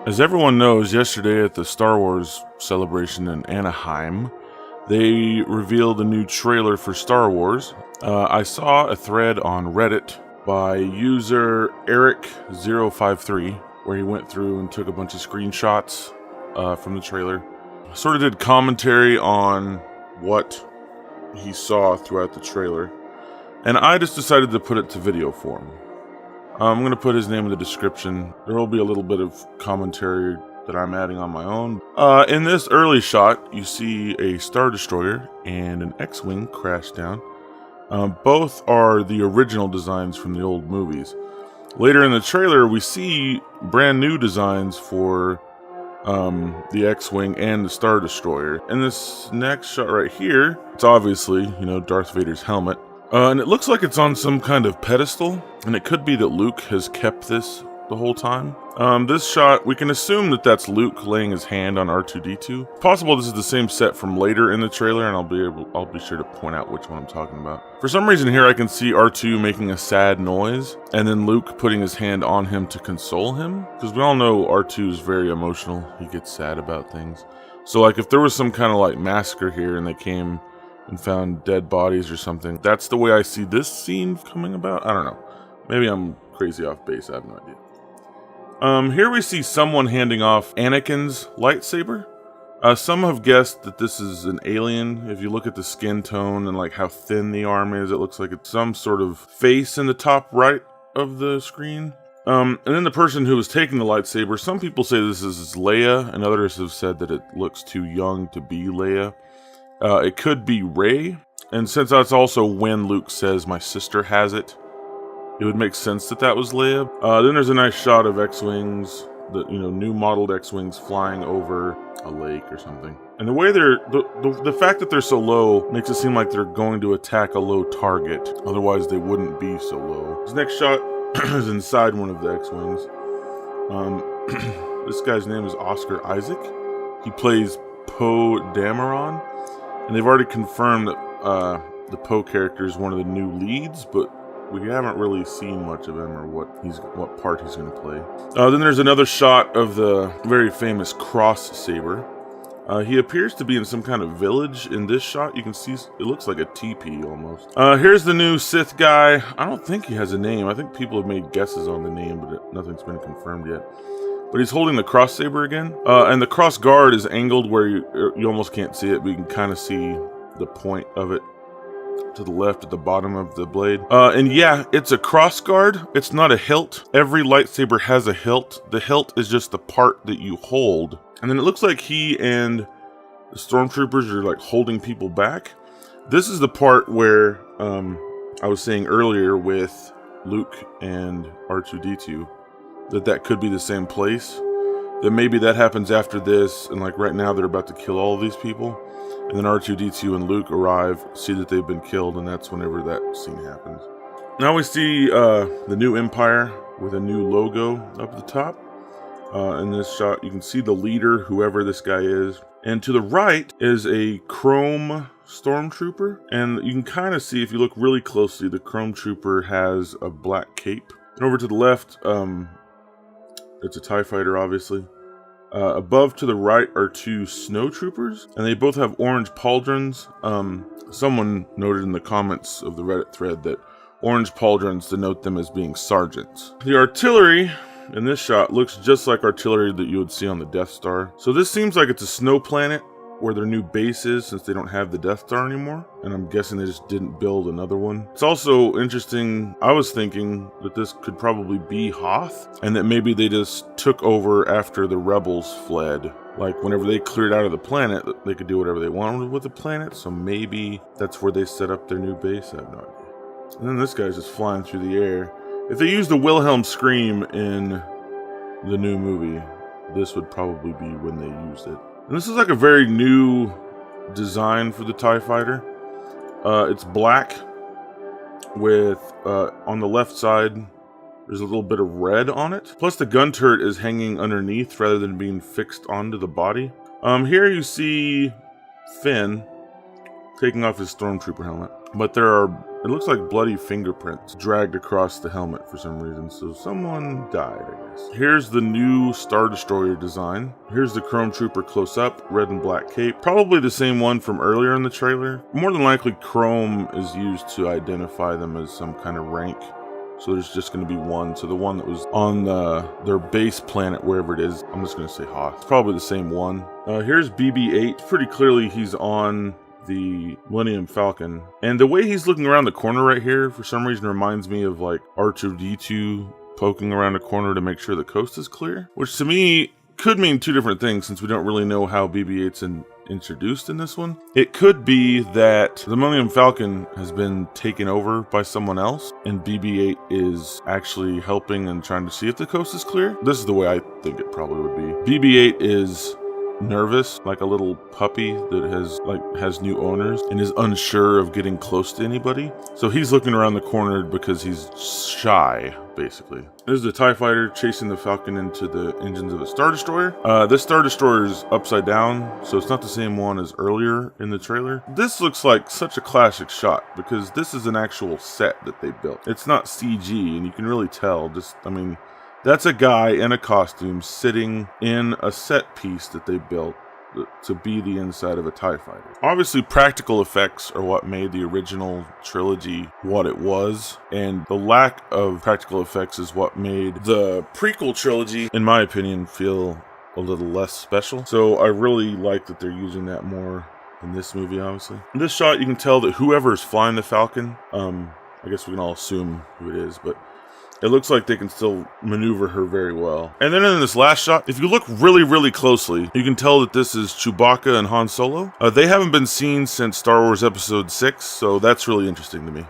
As everyone knows, yesterday at the Star Wars celebration in Anaheim, they revealed a new trailer for Star Wars. I saw a thread on Reddit by user Eric053 where he went through and took a bunch of screenshots from the trailer. Sort of did commentary on what he saw throughout the trailer, and I just decided to put it to video form. I'm going to put his name in the description. There will be a little bit of commentary that I'm adding on my own. In this early shot, you see a Star Destroyer and an X-Wing crash down. Both are the original designs from the old movies. Later in the trailer, we see brand new designs for the X-Wing and the Star Destroyer. In this next shot right here, it's obviously, Darth Vader's helmet. And it looks like it's on some kind of pedestal, and it could be that Luke has kept this the whole time. This shot, we can assume that that's Luke laying his hand on R2-D2. It's possible this is the same set from later in the trailer, and I'll be sure to point out which one I'm talking about. For some reason here I can see R2 making a sad noise, and then Luke putting his hand on him to console him, because we all know R2 is very emotional. He gets sad about things. So like if there was some kind of like massacre here and they came and found dead bodies or something, that's the way I see this scene coming about. I don't know. Maybe I'm crazy off base. I have no idea. Here we see someone handing off Anakin's lightsaber. Some have guessed that this is an alien. If you look at the skin tone and like how thin the arm is, it looks like it's some sort of face in the top right of the screen. And then the person who was taking the lightsaber, some people say this is Leia, and others have said that it looks too young to be Leia. It could be Rey, and since that's also when Luke says, "My sister has it," it would make sense that that was Leia. Then there's a nice shot of X-Wings, new modeled X-Wings flying over a lake or something. And the way the fact that they're so low makes it seem like they're going to attack a low target. Otherwise, they wouldn't be so low. This next shot is inside one of the X-Wings. This guy's name is Oscar Isaac. He plays Poe Dameron. And they've already confirmed that the Poe character is one of the new leads, but we haven't really seen much of him or what part he's going to play. Then there's another shot of the very famous cross saber. He appears to be in some kind of village in this shot. You can see it looks like a teepee almost. Here's the new Sith guy. I don't think he has a name. I think people have made guesses on the name, but nothing's been confirmed yet. But he's holding the cross saber again, and the cross guard is angled where you almost can't see it, but you can kind of see the point of it to the left at the bottom of the blade. And yeah, it's a cross guard. It's not a hilt. Every lightsaber has a hilt. The hilt is just the part that you hold. And then it looks like he and the stormtroopers are like holding people back. This is the part where I was saying earlier with Luke and R2-D2. That could be the same place, that maybe that happens after this, and like right now they're about to kill all of these people, and then R2-D2 and Luke arrive, see that they've been killed, and that's whenever that scene happens. Now we see the new Empire with a new logo up at the top. In this shot you can see the leader, whoever this guy is, and to the right is a chrome stormtrooper, and you can kind of see, if you look really closely, the chrome trooper has a black cape. And over to the left, it's a TIE fighter, obviously. Above to the right are two snow troopers, and they both have orange pauldrons. Someone noted in the comments of the Reddit thread that orange pauldrons denote them as being sergeants. The artillery in this shot looks just like artillery that you would see on the Death Star. So this seems like it's a snow planet where their new base is, since they don't have the Death Star anymore, and I'm guessing they just didn't build another one. It's also interesting, I was thinking that this could probably be Hoth, and that maybe they just took over after the rebels fled. Like whenever they cleared out of the planet, they could do whatever they wanted with the planet, so maybe that's where they set up their new base. I have no idea. And then this guy's just flying through the air. If they used the Wilhelm scream in the new movie, this would probably be when they used it. And this is like a very new design for the TIE Fighter. It's black with, on the left side, there's a little bit of red on it. Plus the gun turret is hanging underneath rather than being fixed onto the body. Here you see Finn taking off his stormtrooper helmet. But there are it looks like bloody fingerprints dragged across the helmet for some reason. So someone died, I guess. Here's the new Star Destroyer design. Here's the Chrome Trooper close up, red and black cape. Probably the same one from earlier in the trailer. More than likely, chrome is used to identify them as some kind of rank. So there's just going to be one. So the one that was on their base planet, wherever it is, I'm just going to say Hoth. It's probably the same one. Here's BB-8. Pretty clearly he's on the Millennium Falcon. And the way he's looking around the corner right here, for some reason reminds me of like R2-D2 poking around a corner to make sure the coast is clear. Which to me could mean two different things, since we don't really know how BB-8's introduced in this one. It could be that the Millennium Falcon has been taken over by someone else, and BB-8 is actually helping and trying to see if the coast is clear. This is the way I think it probably would be. BB-8 is nervous, like a little puppy that has new owners and is unsure of getting close to anybody. So he's looking around the corner because he's shy, basically. There's the TIE Fighter chasing the Falcon into the engines of a Star Destroyer. This Star Destroyer is upside down, so it's not the same one as earlier in the trailer. This looks like such a classic shot because this is an actual set that they built. It's not CG, and you can really tell. That's a guy in a costume sitting in a set piece that they built to be the inside of a TIE Fighter. Obviously, practical effects are what made the original trilogy what it was, and the lack of practical effects is what made the prequel trilogy, in my opinion, feel a little less special. So I really like that they're using that more in this movie, obviously. In this shot, you can tell that whoever's flying the Falcon, I guess we can all assume who it is, but it looks like they can still maneuver her very well. And then in this last shot, if you look really, really closely, you can tell that this is Chewbacca and Han Solo. They haven't been seen since Star Wars Episode 6, so that's really interesting to me.